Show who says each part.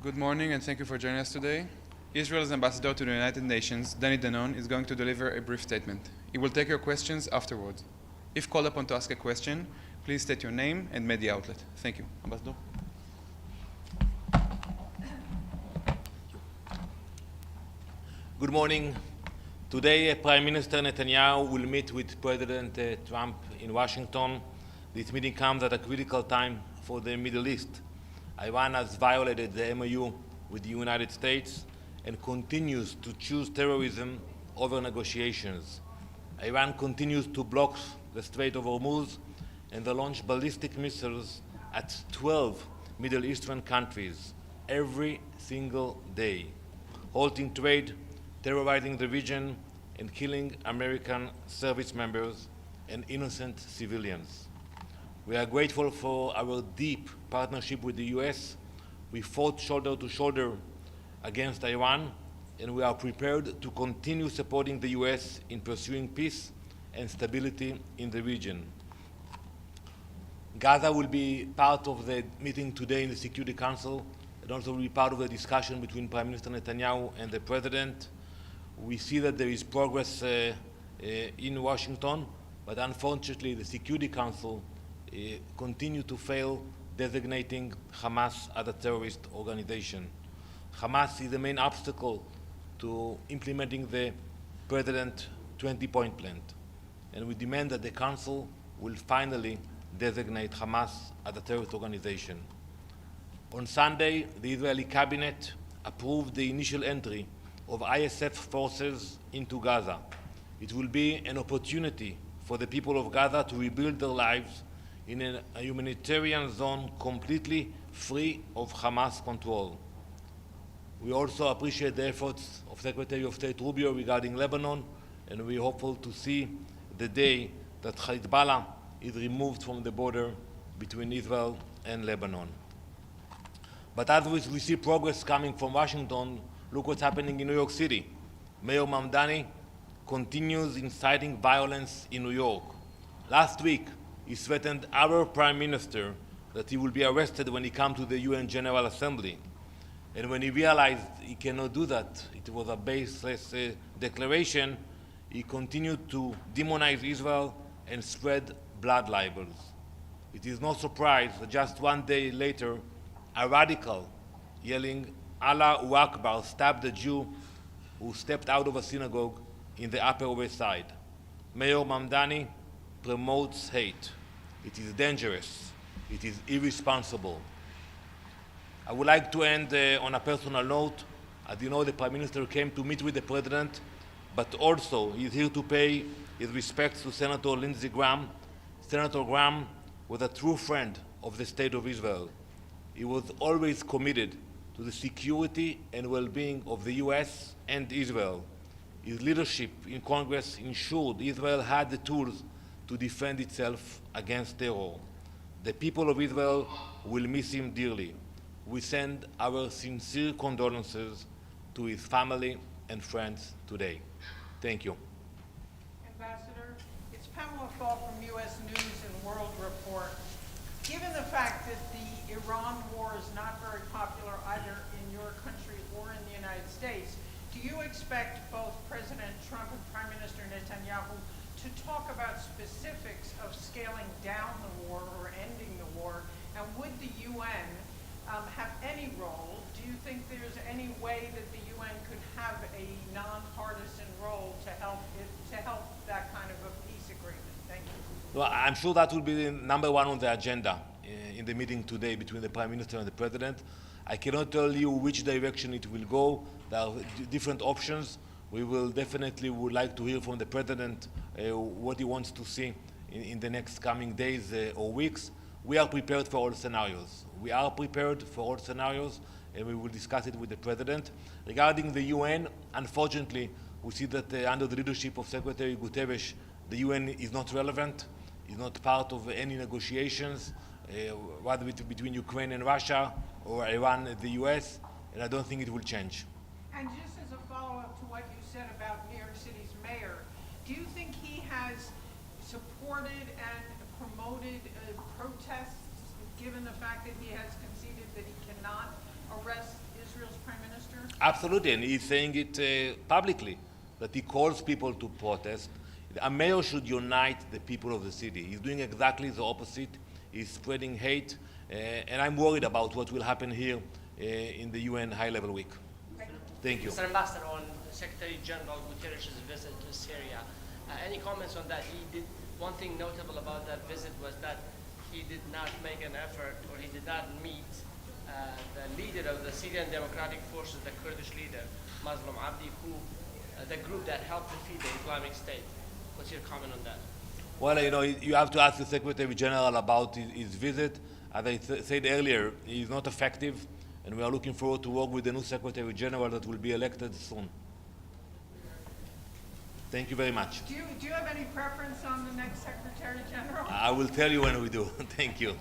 Speaker 1: Good morning and thank you for joining us today. Israel's ambassador to the United Nations, Danon, is going to deliver a brief statement. He will take your questions afterwards. If called upon to ask a question, please state your name and media outlet. Thank you. Ambassador.
Speaker 2: Good morning. Today, Prime Minister Netanyahu will meet with President Trump in Washington. This meeting comes at a critical time for the Middle East. Iran has violated the MOU with the United States and continues to choose terrorism over negotiations. Iran continues to block the Strait of Hormuz and they launch ballistic missiles at 12 Middle Eastern countries every single day, halting trade, terrorizing the region, and killing American service members and innocent civilians. We are grateful for our deep partnership with the US. We fought shoulder to shoulder against Iran, and we are prepared to continue supporting the US in pursuing peace and stability in the region. Gaza will be part of the meeting today in the Security Council and also will be part of the discussion between Prime Minister Netanyahu and the President. We see that there is progress in Washington, but unfortunately the Security Council continue to fail designating Hamas as a terrorist organization. Hamas is the main obstacle to implementing the President's 20-point plan, and we demand that the Council will finally designate Hamas as a terrorist organization. On Sunday, the Israeli cabinet approved the initial entry of ISF forces into Gaza. It will be an opportunity for the people of Gaza to rebuild their lives in a humanitarian zone completely free of Hamas control. We also appreciate the efforts of Secretary of State Rubio regarding Lebanon, and we are hopeful to see the day that Hezbollah is removed from the border between Israel and Lebanon. But as we see progress coming from Washington, look what's happening in New York City. Mayor Mamdani continues inciting violence in New York. Last week, he threatened our Prime Minister that he will be arrested when he comes to the UN General Assembly. And when he realized he cannot do that, it was a baseless declaration, he continued to demonize Israel and spread blood libels. It is no surprise that just one day later, a radical yelling Allahu Akbar stabbed a Jew who stepped out of a synagogue in the Upper West Side. Mayor Mamdani promotes hate. It is dangerous. It is irresponsible. I would like to end on a personal note. As you know, the Prime Minister came to meet with the President, but also he is here to pay his respects to Senator Lindsey Graham. Senator Graham was a true friend of the State of Israel. He was always committed to the security and well-being of the US and Israel. His leadership in Congress ensured Israel had the tools to defend itself against terror. The people of Israel will miss him dearly. We send our sincere condolences to his family and friends today. Thank you.
Speaker 3: Ambassador, it's Pamela Fall from U.S. News and World Report. Given the fact that the Iran war is not very popular either in your country or in the United States, do you expect both President Trump and Prime Minister Netanyahu to talk about specifics of scaling down the war or ending the war? And would the UN have any role? Do you think there's any way that the UN could have a nonpartisan role to help that kind of a peace agreement? Thank you.
Speaker 2: Well, I'm sure that will be number one on the agenda in the meeting today between the Prime Minister and the President. I cannot tell you which direction it will go. There are different options. We will definitely would like to hear from the President what he wants to see in the next coming days or weeks. We are prepared for all scenarios. We are prepared for all scenarios, and we will discuss it with the President. Regarding the UN, unfortunately, we see that under the leadership of Secretary Guterres, the UN is not relevant, is not part of any negotiations, whether between Ukraine and Russia or Iran and the US, and I don't think it will change.
Speaker 3: And just as a follow-up to what you said about New York City's mayor, do you think he has supported and promoted protests, given the fact that he has conceded that he cannot arrest Israel's Prime Minister?
Speaker 2: Absolutely, and he's saying it publicly, that he calls people to protest. A mayor should unite the people of the city. He's doing exactly the opposite. He's spreading hate, and I'm worried about what will happen here in the UN High-Level Week. Thank you.
Speaker 4: Mr. Ambassador, on Secretary General Guterres' visit to Syria, any comments on that? One thing notable about that visit was that he did not make an effort, or he did not meet the leader of the Syrian Democratic Forces, the Kurdish leader, Muslim Abdi, the group that helped defeat the Islamic State. What's your comment on that?
Speaker 2: Well, you know, you have to ask the Secretary General about his visit. As I said earlier, he's not effective, and we are looking forward to work with the new Secretary General that will be elected soon. Thank you very much.
Speaker 3: Do you have any preference on the next Secretary General?
Speaker 2: I will tell you when we do. Thank you.